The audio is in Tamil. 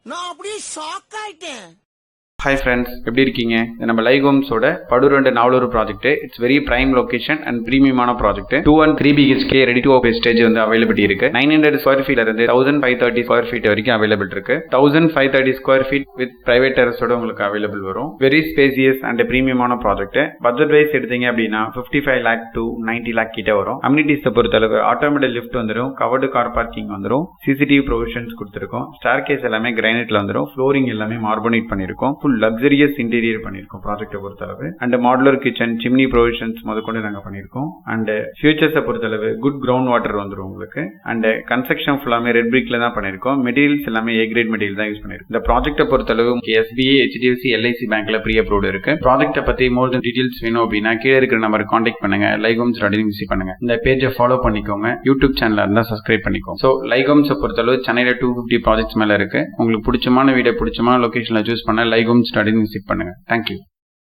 நான் அப்படியே ஷாக் ஆயிட்டேன். Hi friends, எப்படி இருக்கீங்க? இது நம்ம லைக் ஹோம்ஸோட படுரண்டு Navalur project. It's very prime location and பிரீமியமான project. 2 and 3 BHK ready to occupy stage வந்து அவைலபிலிட்டி இருக்கு. 900 ஸ்கொயர் ஃபீட்ல இருந்து 1530 ஸ்கொயர் ஃபீட் வரைக்கும் அவைலபிள் இருக்கு. 1530 ஸ்கொயர் ஃபீட் வித் பிரைவேட் டெரஸோட உங்களுக்கு அவைலபிள் வரும். வெரி ஸ்பேசியஸ் அண்ட் பிரீமியமான ப்ராஜெக்ட். பட்ஜெட் வைஸ் எடுத்தீங்க அப்படின்னா 55 lakh to 90 lakh கிட்ட வரும். அம்யூனிட்டிஸ் பொறுத்தளவு ஆட்டோமேட்டிக் லிஃப்ட் வந்துரும், கவர்டு கார் பார்க்கிங் வந்துரும், சிசிடிவி ப்ரொவிஷன்ஸ் கொடுத்திருக்கோம். ஸ்டார் கேஸ் எல்லாமே கிரானைட்ல வந்துரும், ஃப்ளோரிங் எல்லாமே மார்பனேட் பண்ணிருக்கோம். லக்ஸரியஸ் இன்டீரியர் பண்ணிருக்கோம் ப்ராஜெக்ட்டை பொறுத்தளவு. And modular kitchen, chimney provisions முதற்கொண்டு நாங்கள் பண்ணியிருக்கோம். அண்ட் ஃபியூச்சர்ஸை பொறுத்தளவு குட் கிரவுண்ட் வாட்டர் வந்துடும் உங்களுக்கு. அண்ட் கன்ஸ்ட்ரக்ஷன் ஃபுல்லாமே ரெட் பிரிக்ல தான் பண்ணியிருக்கோம். மெட்டீரியல்ஸ் எல்லாமே ஏ கிரேட் மெட்டீரியல் தான் யூஸ் பண்ணிருக்கோம். இந்த ப்ராஜெக்ட்டை பொறுத்தளவு SBA, HDFC, LIC பேங்க்ல ப்ரீ அப்ரூவ்ட் இருக்கு. ப்ராஜெக்ட்டை பத்தி மோர் தென் டீடைல்ஸ் வேணும் அப்படின்னா கீழே இருக்கிற நம்பருக்கு கான்டாக்ட் பண்ணுங்க. லைக் ஹோம்ஸ் விசிட் பண்ணுங்க. இந்த பேஜை ஃபாலோ பண்ணிக்கோங்க. யூடியூப் சேனல் இருந்தா சப்ஸ்கிரைப் பண்ணிக்கோங்க. ஸோ லைக் ஹோம்ஸை பொறுத்தளவு சென்னையில 250 ப்ராஜெக்ட்ஸ் மேல இருக்கு. உங்களுக்கு பிடிச்சமான வீடியோ பிடிச்சமான லொகேஷன்ல சூஸ் பண்ண லைக் ஹோம்ஸ் விசிட் பண்ணுங்க. தேங்க்யூ.